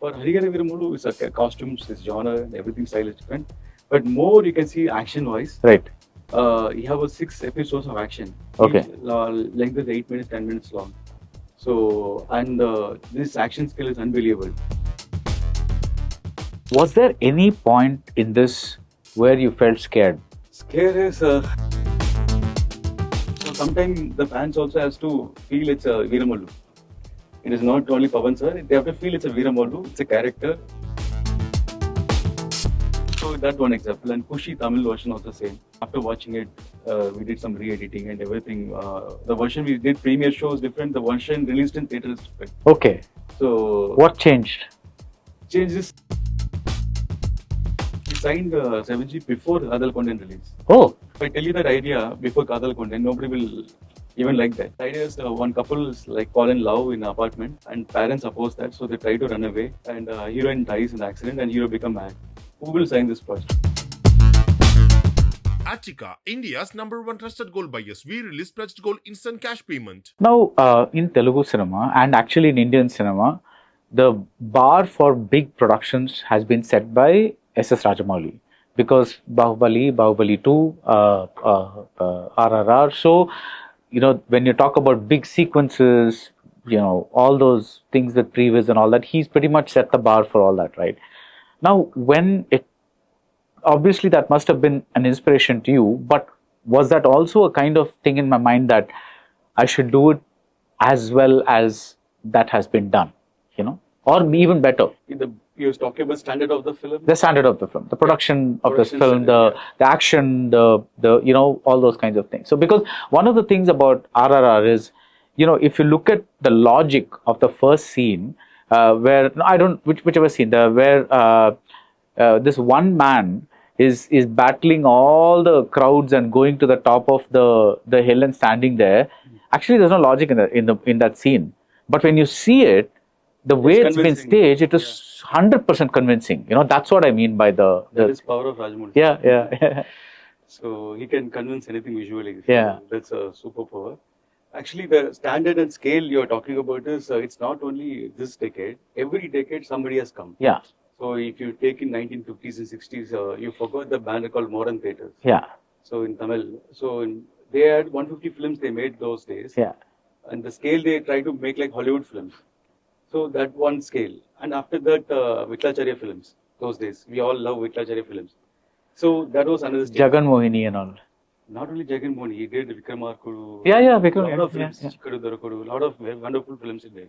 For Hara Veera Mallu, it's a costumes, it's genre, and everything style is different. But more you can see action-wise. Right. You have a 6 episodes of action. Okay. Length is 8 minutes, 10 minutes long. So, and this action skill is unbelievable. Was there any point in this where you felt scared? Scare is so sometimes the fans also has to feel it's a Veera Mallu. It is not only Pavan sir, they have to feel it's a Veera Mallu, it's a character. So that one example, and Kushi Tamil version also same. After watching it, we did some re-editing and everything. The version we did premiere show is different. The version released in theatre is different. Okay. So what changed? Changes. We signed 7G before Kadal content release. Oh. If I tell you that idea before Kadal content, nobody will even like that. The idea is one couple is like fall in love in an apartment, and parents oppose that, so they try to run away, and heroine dies in an accident, and hero become mad. Who will sign this project? Attica, India's #1 trusted gold buyers. We release pledged gold instant cash payment. Now, in Telugu cinema and actually in Indian cinema, the bar for big productions has been set by S.S. Rajamouli, because Bahubali 2, RRR. So, when you talk about big sequences, all those things with previous and all that, he's pretty much set the bar for all that, right? Now, obviously that must have been an inspiration to you, but was that also a kind of thing in my mind that I should do it as well as that has been done, or even better? You was talking about standard of the film? The standard of the film, the production of this film, the action, the all those kinds of things. So, because one of the things about RRR is, if you look at the logic of the first scene, whichever scene, where this one man is battling all the crowds and going to the top of the hill and standing there. Actually, there's no logic in that scene. But when you see it, the way it's been staged, it is 100% convincing. That's what I mean by the that is power of Rajamouli. Yeah. So he can convince anything visually. Yeah. That's a superpower. Actually, the standard and scale you're talking about is it's not only this decade. Every decade, somebody has come. Yeah. So if you take in 1950s and 60s, you forgot the banner called Modern Theatres. Yeah. So in Tamil, they had 150 films they made those days. Yeah. And the scale they try to make like Hollywood films. So that one scale. And after that, Vitlacharya films, those days. We all love Vitlacharya films. So that was another stage. Jagan Mohini and all. Not only Jagan Mohini, he did Vikramarkudu. Yeah, Vikram. A lot of films, Chikadu Dorakudu, a lot of wonderful films in there.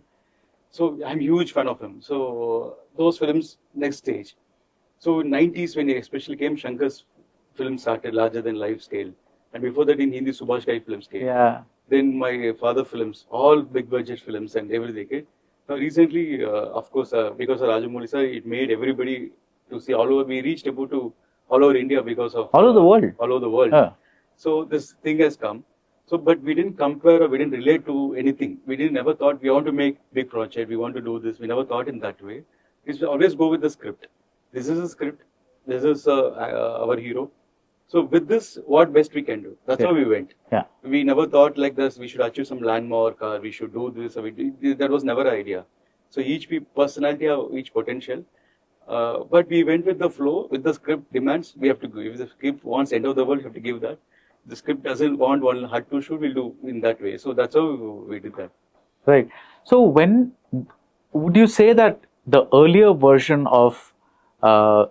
So I'm a huge fan of him. So those films, next stage. So in 90s, when he especially came, Shankar's film started larger than life scale. And before that, in Hindi, Subhash Ghai films came. Yeah. Then my father films, all big budget films and every decade. Now recently, of course, because of Rajamouli sir, it made everybody to see all over. We reached about to all over India because of all over the world. All over the world. So this thing has come. So, but we didn't compare or we didn't relate to anything. We never thought we want to make big project. We want to do this. We never thought in that way. We always go with the script. This is a script. This is our hero. So with this, what best we can do. That's how we went. Yeah. We never thought like this. We should achieve some landmark or we should do this. That was never an idea. So each personality have each potential. But we went with the flow. With the script demands, we have to give. If the script wants end of the world, you have to give that. The script doesn't want one hard to shoot, we'll do in that way. So that's how we did that. Right. So would you say that the earlier version of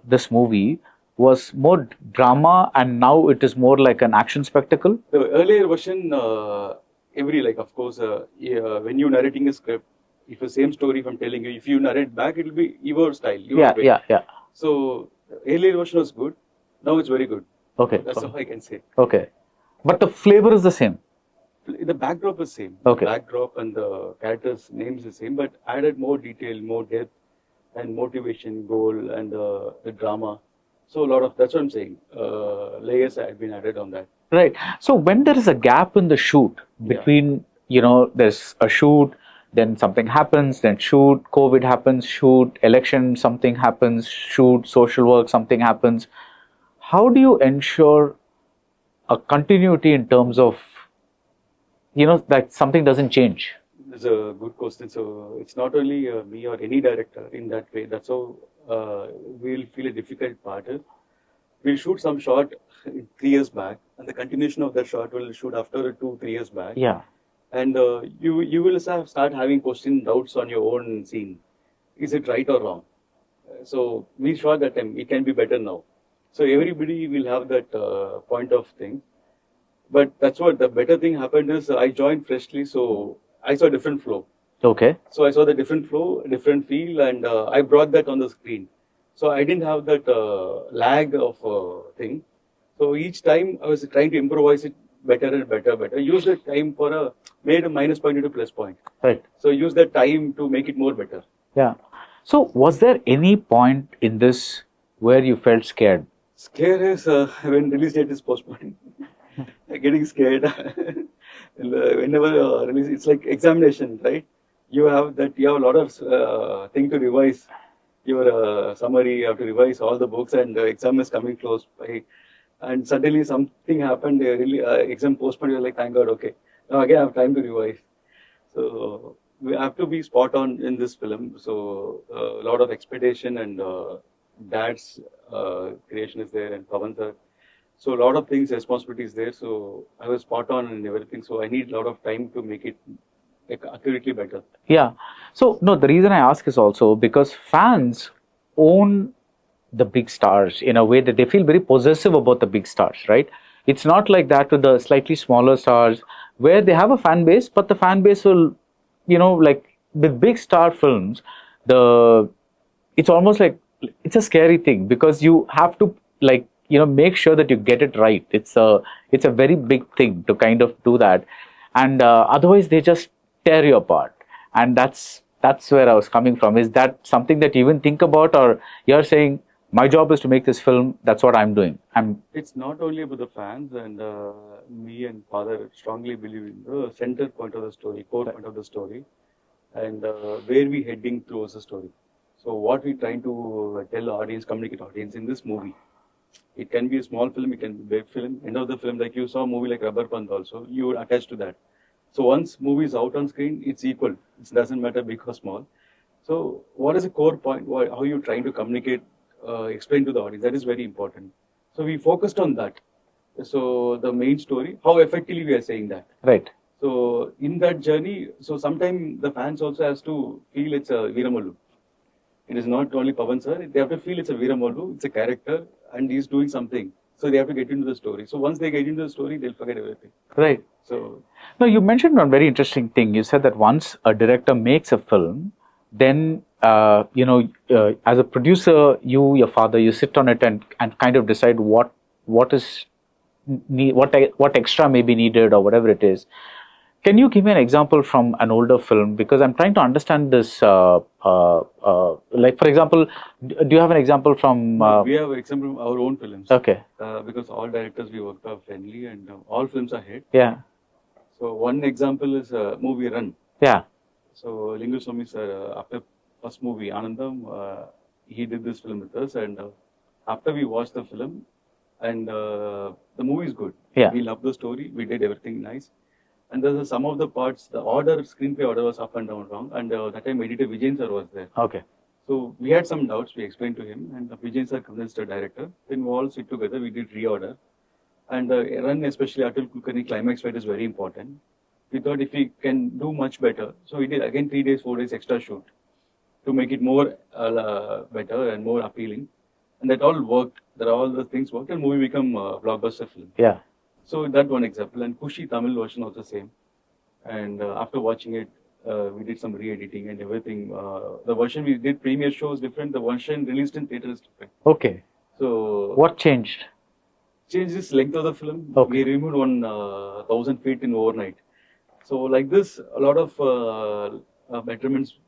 this movie was more drama and now it is more like an action spectacle? The earlier version, of course, when you're narrating a script, if the same story if I'm telling you, if you narrate back, it will be your style. Your way. Yeah. So earlier version was good. Now it's very good. Okay. That's all I can say. Okay. But the flavor is the same. The backdrop is same. Okay. The backdrop and the characters' names is same, but added more detail, more depth, and motivation, goal, and the drama. So a lot of that's what I'm saying. Layers have been added on that. Right. So when there is a gap in the shoot between, there's a shoot, then something happens, then shoot, COVID happens, shoot, election, something happens, shoot, social work, something happens. How do you ensure a continuity in terms of, that something doesn't change? It's a good question. So it's not only me or any director in that way. That's how we'll feel a difficult part is we'll shoot some shot 3 years back, and the continuation of that shot will shoot after 2-3 years back. Yeah. And you will start having question doubts on your own scene. Is it right or wrong? So we shot that time. It can be better now. So everybody will have that point of thing. But that's what the better thing happened is I joined freshly, so I saw a different flow. Okay. So I saw the different flow, different feel, and I brought that on the screen. So I didn't have that lag of thing. So each time I was trying to improvise it better and better, better. Use that time for made a minus point into plus point. Right. So use that time to make it more better. Yeah. So was there any point in this where you felt scared? Scare is when release date is postponed. Getting scared. Whenever release, it's like examination, right? You have a lot of thing to revise. Your summary, you have to revise all the books, and exam is coming close by. And suddenly something happened. Exam postponed. You're like, thank God, okay. Now again, I have time to revise. So we have to be spot on in this film. So a lot of expectation, and dad's creation is there, and Pavan sir. So a lot of things, responsibilities there. So I was spot on in everything. So I need a lot of time to make it accurately better. Yeah. So no, the reason I ask is also because fans own the big stars in a way that they feel very possessive about the big stars, right? It's not like that with the slightly smaller stars where they have a fan base, but the fan base will, like with big star films, it's almost like it's a scary thing because you have to make sure that you get it right. It's a very big thing to kind of do that, and otherwise they just tear you apart. And that's where I was coming from. Is that something that you even think about, or you're saying my job is to make this film? That's what I'm doing. It's not only about the fans, and me and father strongly believe in the center point of the story, core point of the story, and where we heading towards the story. So what we trying to tell the audience, communicate audience in this movie. It can be a small film, it can be a big film. End of the film, like you saw a movie like Rubber Pant also, you were attached to that. So once movie is out on screen, it's equal. It doesn't matter big or small. So what is the core point? How you trying to communicate, explain to the audience? That is very important. So we focused on that. So the main story, how effectively we are saying that. Right. So in that journey, so sometimes the fans also has to feel it's a Veera Mallu. It is not only Pavan sir. They have to feel it's a Veera Mallu. It's a character, and he's doing something. So they have to get into the story. So once they get into the story, they'll forget everything. Right. So now you mentioned one very interesting thing. You said that once a director makes a film, then as a producer, your father, you sit on it and kind of decide what extra may be needed or whatever it is. Can you give me an example from an older film? Because I'm trying to understand this. Like, for example, do you have an example from? We have an example from our own films. Okay. Because all directors we worked are friendly, and all films are hit. Yeah. So one example is movie Run. Yeah. So Linguswamy sir, after first movie Anandam, he did this film with us, and after we watched the film, and the movie is good. Yeah. We love the story. We did everything nice. And there's some of the parts, the screenplay order was up and down wrong. And that time editor Vijayan sir was there. Okay. So we had some doubts. We explained to him, and Vijayan sir convinced the director. Then we all sit together. We did reorder. And Run, especially Atul Kulkarni climax fight is very important. We thought if we can do much better. So we did again 3 days, 4 days extra shoot to make it more better and more appealing. And that all worked. That all the things worked, and movie become a blockbuster film. Yeah. So that one example, and Kushi Tamil version also same. And after watching it, we did some re-editing and everything. The version we did premiere show is different. The version released in theatre is different. Okay. So what changed? Changed this length of the film. Okay. We removed 1,000 feet in overnight. So like this, a lot of betterments.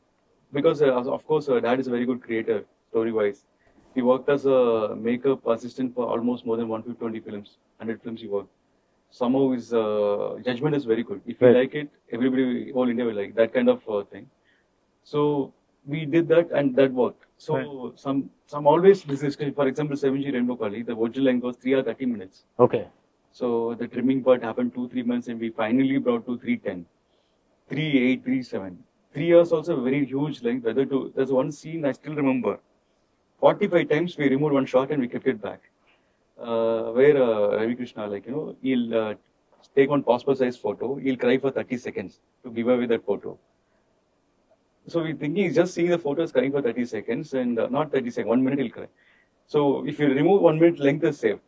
Because of course, dad is a very good creator, story-wise. He worked as a makeup assistant for almost more than 120 films, 100 films he worked. Somehow his judgment is very good. If you like it, everybody, whole India will like that kind of thing. So we did that, and that worked. So some always this is, for example, 7G Rainbow Kali, the original length was 3 hours 30 minutes. Okay. So the trimming part happened 2-3 months, and we finally brought to 3:10. 3:8, 3:7. 3 hours also very huge length. There's one scene I still remember. 45 times we removed one shot and we kept it back. Where Ravi Krishna, he'll take one passport size photo, he'll cry for 30 seconds to give away that photo. So we're thinking he's just seeing the photos crying for 30 seconds and not 30 seconds, 1 minute he'll cry. So if you remove 1 minute, length is saved.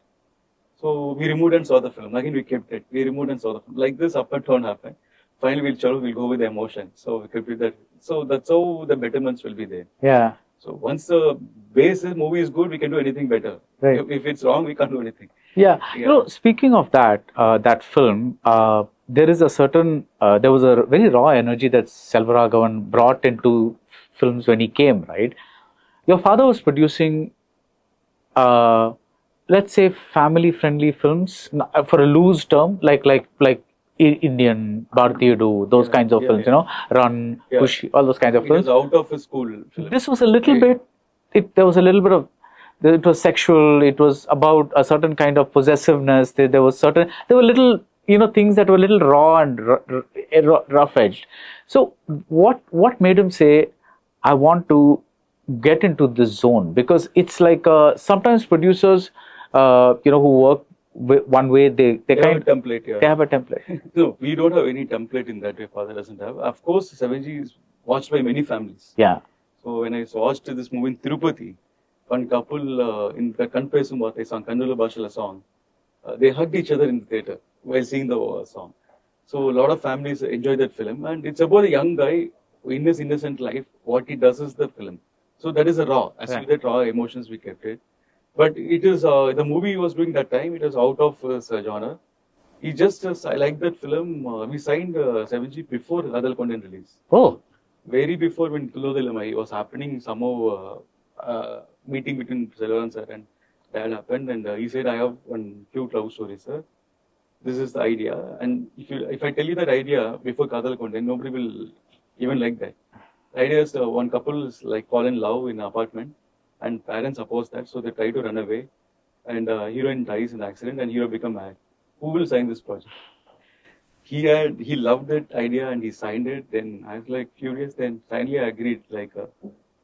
So we removed and saw the film. Again we kept it. We removed and saw the film. Like this up and down happened. Finally we'll go with the emotion. So we kept it that. So that's how the betterments will be there. Yeah. So once the movie is good, we can do anything better. Right. If it's wrong, we can't do anything. Yeah. Speaking of that, that film, there is a certain, there was a very raw energy that Selvaraghavan brought into films when he came, right? Your father was producing, let's say, family-friendly films for a loose term, like Indian, Bharatiya, those kinds of films, Run, Kushi, all those kinds of films. It was out of a school film. This was a little bit, there was a little bit of, it was sexual, it was about a certain kind of possessiveness, there were little, things that were a little raw and rough-edged. So what made him say, I want to get into this zone? Because it's like, sometimes producers, who work one way, they have a template. Yeah. They have a template. No, we don't have any template in that way. Father doesn't have. Of course, 7G is watched by many families. Yeah. So when I watched this movie in Tirupati, one couple in the Kanpesum Vate song, Kannula Bhashala song, they hugged each other in the theatre while seeing the song. So a lot of families enjoy that film, and it's about a young guy in his innocent life. What he does is the film. So that is a raw. As with that raw emotions, we kept it. But it is the movie he was doing that time. It was out of his genre. He just I like that film. We signed 7G before Adal Content release. Oh, very before when Tulodilama was happening. Somehow meeting between Selvaran sir and Dad happened, and he said, "I have one cute love story, sir. This is the idea." And if I tell you that idea before Kadal Content, nobody will even like that. The idea is one couple is like fall in love in an apartment. And parents oppose that, so they try to run away. And heroine dies in the accident, and hero become mad. Who will sign this project? He loved that idea and he signed it. Then I was like curious. Then finally I agreed. Like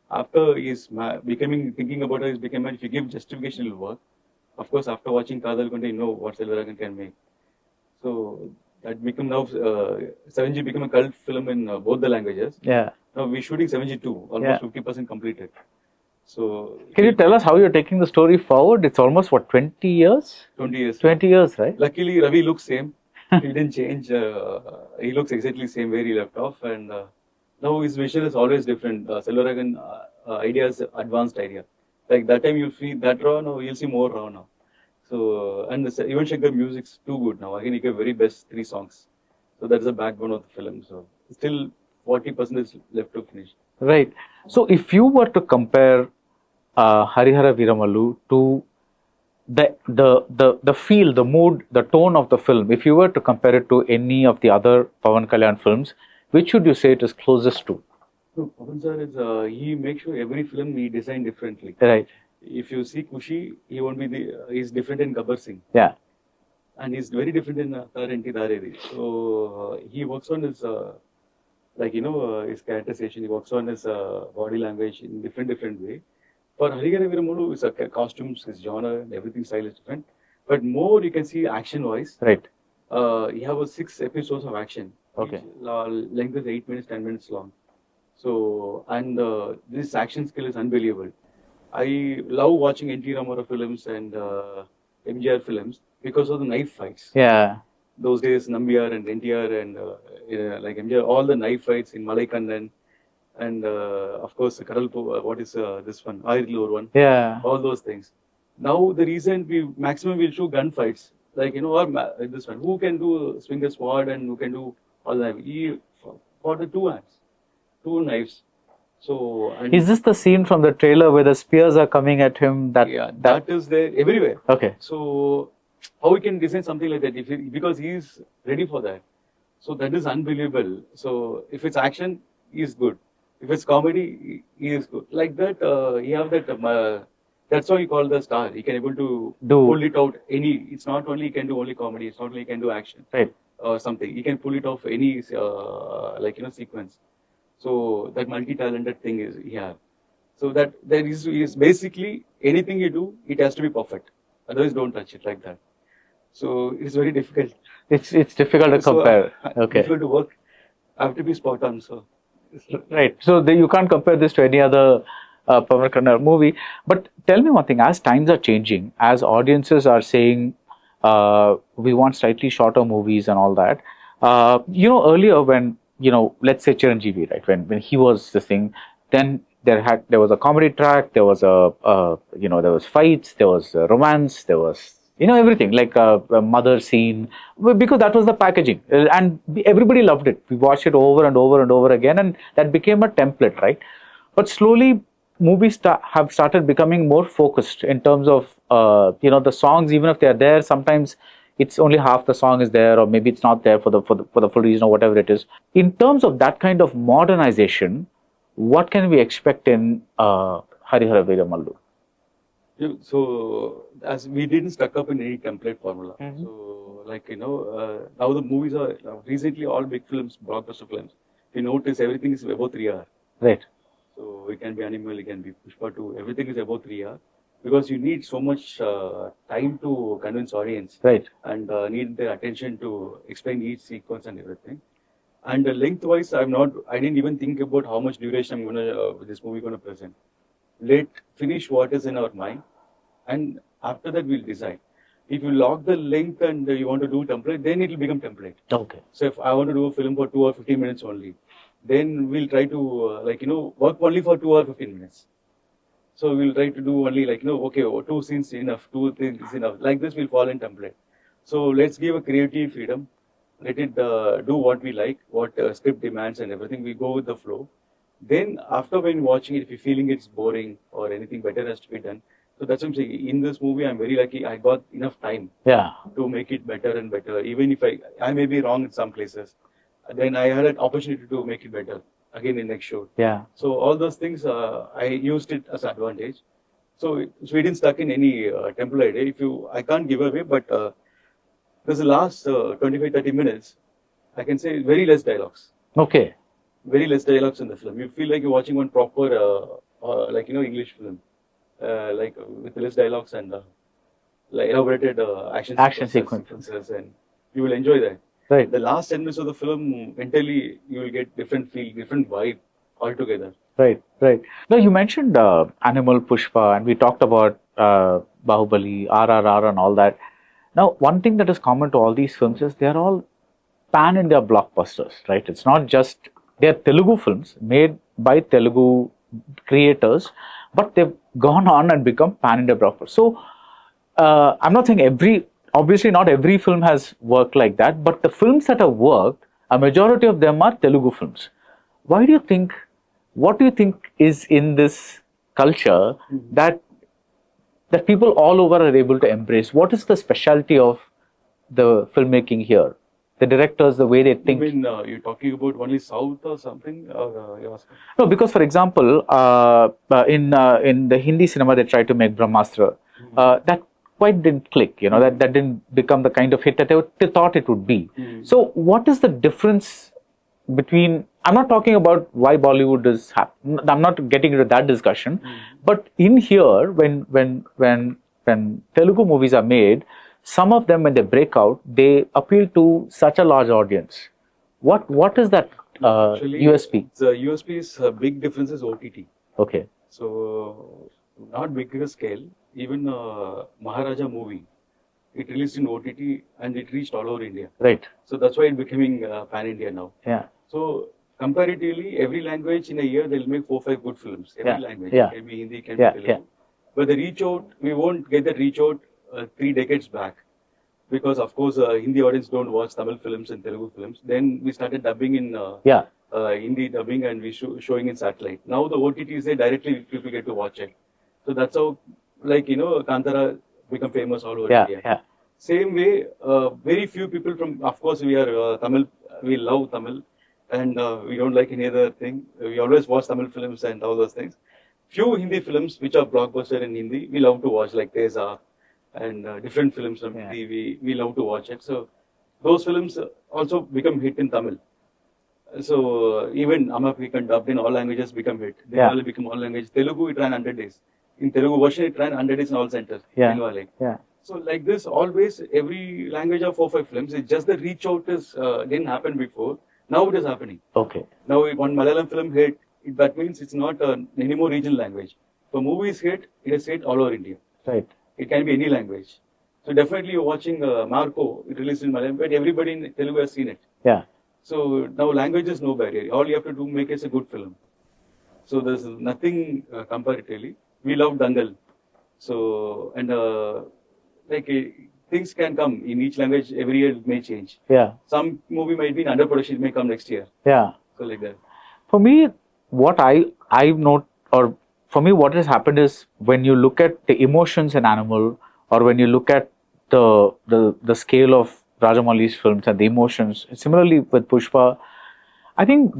after he's thinking about how he's become mad. If you give justification, it will work. Of course, after watching Kadal Konde, you know what Selvaraghavan can make. So that become now 7G become a cult film in both the languages. Yeah. Now we're shooting 7G2, almost 50% completed. So, can you tell us how you're taking the story forward? It's almost, 20 years? 20 years. 20 years, right? Luckily, Ravi looks same. He didn't change. He looks exactly same where he left off. And now his vision is always different. Selvaraghavan idea is advanced idea. Like that time you'll see that raw, now you'll see more raw now. So, and even Shankar music's too good now. Again, he gave very best 3 songs. So that's the backbone of the film. So still 40% is left to finish. Right. So if you were to compare Hara Veera Mallu to the feel, the mood, the tone of the film, if you were to compare it to any of the other Pawan Kalyan films, which would you say it is closest to? So Pawan sir is he makes sure every film he designed differently. Right. If you see Kushi, he won't be he's different in Gabbar Singh. Yeah. And he's very different in Tarenti Daredi. So he works on his his characterization. He works on his body language in different way. For Hara Veera Mallu, his costumes, his genre, and everything style is different. But more you can see action wise. Right. He has 6 episodes of action. Okay. Each length is 8 minutes, 10 minutes long. So and this action skill is unbelievable. I love watching N.T. Ramarao films and MGR films because of the knife fights. Yeah. Those days, Nambiar and NTR and like MGR, all the knife fights in Malaikandan and of course, Kadalpo, what is this one? Ayurlur one. Yeah. All those things. Now, the reason we'll show gunfights, like, or this one. Who can swing a sword and who can do all that? For the 2 hands, 2 knives. So, is this the scene from the trailer where the spears are coming at him? That is there everywhere. Okay. So, how we can design something like that? Because he is ready for that. So that is unbelievable. So if it's action, he is good. If it's comedy, he is good. Like that, he have that. That's why he called the star. He can able to pull it out. It's not only he can do only comedy. It's not only he can do action. Right. or something. He can pull it off any sequence. So that multi-talented thing is So that is basically anything you do, it has to be perfect. Otherwise, don't touch it like that. So it's very difficult. It's difficult to compare. Okay. Difficult to work. I have to be spot on. So right. So you can't compare this to any other Pawan Kannada movie. But tell me one thing: as times are changing, as audiences are saying, we want slightly shorter movies and all that. Earlier when let's say Chiranjeevi, right? When he was this thing, then there was a comedy track, there was there was fights, there was romance, there was everything like a mother scene, because that was the packaging, and everybody loved it. We watched it over and over and over again, and that became a template, right? But slowly movies have started becoming more focused in terms of the songs. Even if they are there, sometimes it's only half the song is there, or maybe it's not there for the full reason, or whatever it is. In terms of that kind of modernization, what can we expect in Hara Veera Mallu? So, as we didn't stuck up in any template formula. Mm-hmm. So, now the movies are recently all big films, blockbuster films. We notice everything is above 3 hours. Right. So it can be Animal, it can be Pushpa 2. Everything is above 3 hours because you need so much time to convince audience. Right. And need their attention to explain each sequence and everything. And lengthwise, I didn't even think about how much duration this movie gonna present. Let finish what is in our mind, and after that we'll decide. If you lock the length and you want to do template, then it will become template. Okay. So if I want to do a film for 2 or 15 minutes only, then we'll try to work only for 2 or 15 minutes. So we'll try to do only okay, 2 scenes enough, 2 things is enough. Like this, we'll fall in template. So let's give a creative freedom. Let it do what we like, what script demands and everything. We go with the flow. Then after when watching it, if you're feeling it's boring or anything better has to be done. So that's what I'm saying. In this movie, I'm very lucky. I got enough time to make it better and better. Even if I may be wrong in some places, then I had an opportunity to make it better again in next show. Yeah. So all those things, I used it as advantage. So we didn't stuck in any template. I can't give away, but there's the last 25-30 minutes, I can say very less dialogues. Okay. Very less dialogues in the film. You feel like you're watching one proper, English film, with less dialogues and elaborated action sequences, and you will enjoy that. Right. The last 10 minutes of the film, mentally, you will get different feel, different vibe altogether. Right. Now, you mentioned Animal, Pushpa, and we talked about Bahubali, RRR, and all that. Now, one thing that is common to all these films is they are all pan-India blockbusters, right? It's not just, they are Telugu films made by Telugu creators, but they've gone on and become pan-India blockbusters. So, I'm not saying obviously not every film has worked like that, but the films that have worked, a majority of them are Telugu films. What do you think is in this culture that people all over are able to embrace? What is the specialty of the filmmaking here? The directors, the way they think. You mean you're talking about only South or something? No, because for example, in the Hindi cinema they tried to make Brahmastra. That quite didn't click. That didn't become the kind of hit that they thought it would be. So, what is the difference between? I'm not talking about why Bollywood is happening. I'm not getting into that discussion. But in here, when Telugu movies are made, some of them when they break out, they appeal to such a large audience. What is that USP? The USP is big difference is OTT. Okay. So not bigger scale. Even Maharaja movie, it released in OTT and it reached all over India. Right. So that's why it's becoming pan-India now. Yeah. So comparatively, every language in a year they'll make 4-5 good films. Every language. Yeah. It can be Hindi, it can be Telugu. Yeah. But the reach out, we won't get that reach out 3 decades back. Because of course, Hindi audience don't watch Tamil films and Telugu films. Then we started dubbing in Hindi dubbing and we showing in satellite. Now the OTT is there, directly people get to watch it. So that's how, Kantara become famous all over India. Yeah. Same way, very few people from, of course, we are Tamil, we love Tamil, and we don't like any other thing. We always watch Tamil films and all those things. Few Hindi films which are blockbuster in Hindi, we love to watch, like Teza and different films from Hindi, we love to watch it. So those films also become hit in Tamil. So even Amaprikan dubbed in all languages become hit. Bengali become all language. Telugu it ran 100 days. In Telugu version it ran 100 days in all centers. Bengali. So like this, always every language of 4-5 films. It's just the reach out is didn't happen before. Now it is happening. Okay. Now one Malayalam film hit, that means it's not any more regional language. So movie is hit, it is hit all over India. Right. It can be any language. So definitely you're watching Marco, it released in Malayalam, but everybody in Telugu has seen it. Yeah. So now language is no barrier. All you have to do make it a good film. So there's nothing comparatively. We love Dangal. So and things can come in each language. Every year it may change. Yeah. Some movie might be in under production. It may come next year. Yeah. So like that. For me, what I note, or for me, what has happened is when you look at the emotions in Animal, or when you look at the scale of Rajamouli's films and the emotions. Similarly with Pushpa, I think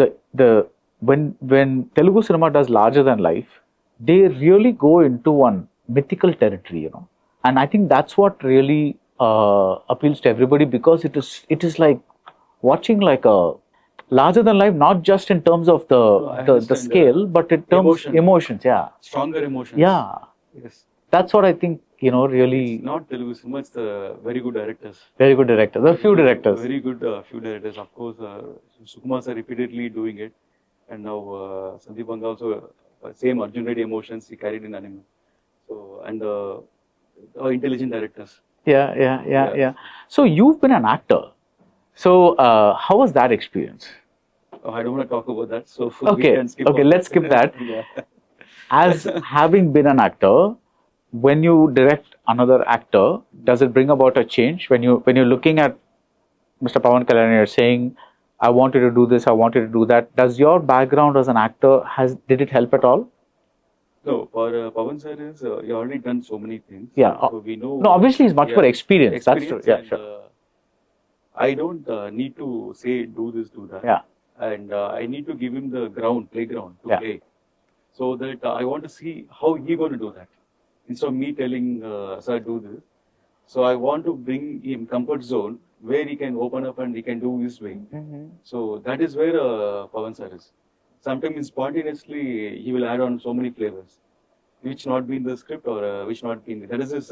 when Telugu cinema does larger than life, they really go into one mythical territory, and I think that's what really appeals to everybody, because it is like watching like a larger than life, not just in terms of the scale, but in terms emotions. Yeah, stronger emotions. Yeah, yes. That's what I think, really. It's not Telugu cinema, it's the very good directors. Very good directors. There are few directors. Very good few directors. Of course, Sukumar sir repeatedly doing it. And now Sandeep Banga also, same Arjun Reddy emotions he carried in Animal. So, and intelligent directors. Yeah. So, you've been an actor. So, how was that experience? Oh, I don't want to talk about that. So, okay, let's skip that. Yeah. As having been an actor, when you direct another actor, does it bring about a change? When you're looking at Mr. Pawan Kalyan, you're saying, I wanted to do this, I wanted to do that. Does your background as an actor, did it help at all? No, for Pawan sir is, he already done so many things. Yeah. So we know. No, obviously he's much more experienced. That's true. Yeah, sure. I don't need to say, do this, do that. Yeah. And I need to give him the playground to play. So that I want to see how he going to do that. Instead of me telling, sir, do this. So I want to bring him comfort zone where he can open up and he can do his way. Mm-hmm. So that is where Pawan sir is. Sometimes spontaneously he will add on so many flavors, which not be in the script or which not be in that is his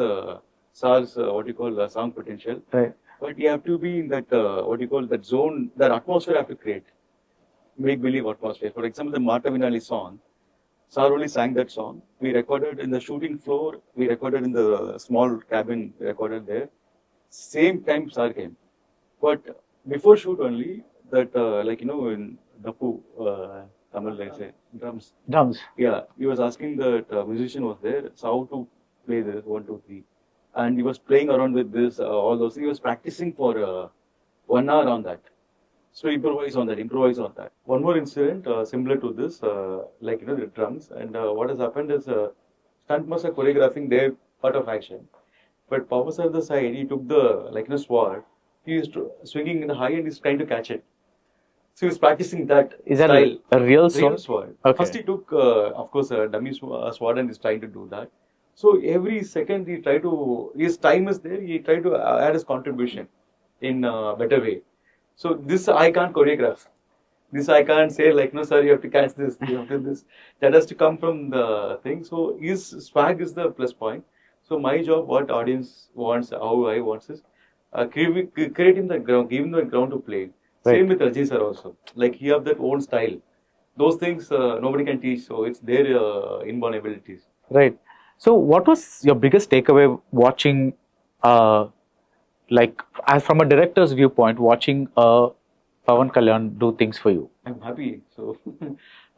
SAR's song potential. Right. But you have to be in that that zone, that atmosphere have to create. Make believe atmosphere. For example, the Mata Vinali song, Sar only sang that song. We recorded in the shooting floor, we recorded in the small cabin, recorded there. Same time Sar came. But before shoot only, that in Dapu, Tamil, let's say, drums. Yeah, he was asking that musician was there, so how to play this, 1, 2, 3. And he was playing around with this, all those things. He was practicing for 1 hour on that. So improvise on that. One more incident similar to this, the drums. And what has happened is stuntmasters are choreographing their part of action. But Papa sir the side, he took the sword. He is swinging in the high and he's trying to catch it. So he was practicing that. Is that style. A real sword? Okay. First he took, of course, a dummy sword and is trying to do that. So every second he tried to, his time is there, he tried to add his contribution in a better way. So this I can't choreograph. This I can't say no sir, you have to catch this, you have to do this. That has to come from the thing. So his swag is the plus point. So my job, what audience wants, how I want is creating the ground, giving the ground to play. Right. Same with Rajni sir also. Like he have that own style. Those things nobody can teach. So it's their inborn abilities. Right. So what was your biggest takeaway watching as from a director's viewpoint, watching Pawan Kalyan do things for you? I'm happy. So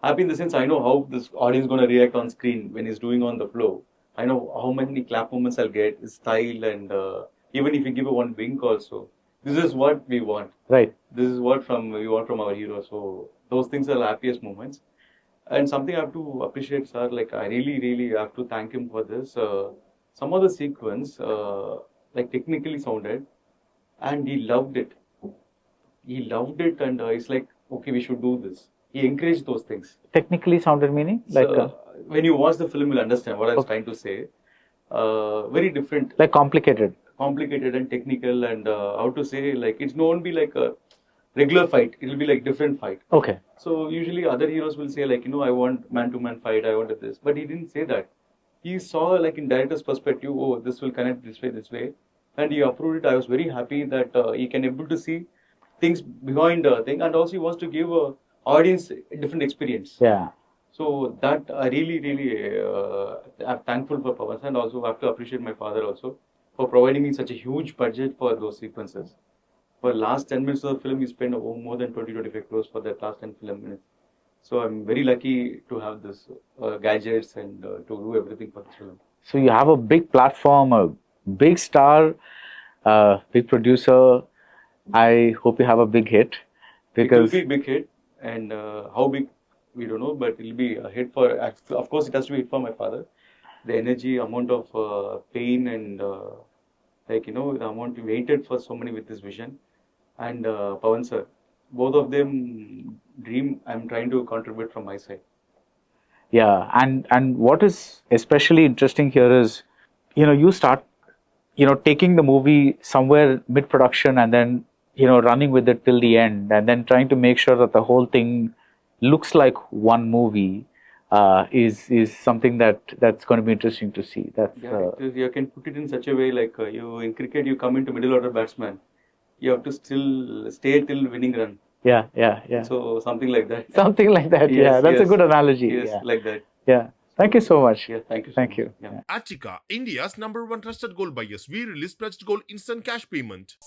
happy in the sense I know how this audience is going to react on screen when he's doing on the flow. I know how many clap moments I'll get, his style, and even if you give a one wink also, this is what we want. Right. This is what we want from our hero. So those things are the happiest moments. And something I have to appreciate, sir, I really have to thank him for this. Some of the sequence, technically sounded, and he loved it. He loved it, and it's like, okay, we should do this. He encouraged those things. Technically sounded meaning? When you watch the film, you'll understand what I was trying to say. Very different. Like complicated. complicated and technical, and how to say, like, it's not be like a regular fight. It will be like different fight. Okay. So usually other heroes will say, like, I want man-to-man fight, I wanted this. But he didn't say that. He saw, like, in director's perspective, oh, this will connect this way. And he approved it. I was very happy that he can able to see things behind the thing. And also he wants to give audience a different experience. Yeah. So that I really am thankful for Pawan, and also have to appreciate my father also for providing me such a huge budget for those sequences. For last 10 minutes of the film, he spent more than 20-25 crores for that last 10 minutes. So I'm very lucky to have this gadgets and to do everything for this film. So you have a big platform, a big star, big producer. I hope you have a big hit, because It will be a big hit, and how big we don't know, but it will be a hit for. Of course, it has to be a hit for my father. The energy, amount of pain, and the amount we waited for so many with this vision, and Pawan sir, both of them dream. I'm trying to contribute from my side. yeah, and what is especially interesting here is, you start, taking the movie somewhere mid-production and then, running with it till the end, and then trying to make sure that the whole thing looks like one movie, is something that's going to be interesting to see. That's You can put it in such a way, like you in cricket, you come into middle order batsman, you have to still stay till winning run. yeah. So something like that. Something like that. Yes, yeah, that's a yes. good analogy. Yes, Yeah. like that. Yeah. Thank you so much. Yeah, thank you. Thank you. Yeah. Achika, India's #1 trusted gold buyers. We release pledged gold instant cash payment.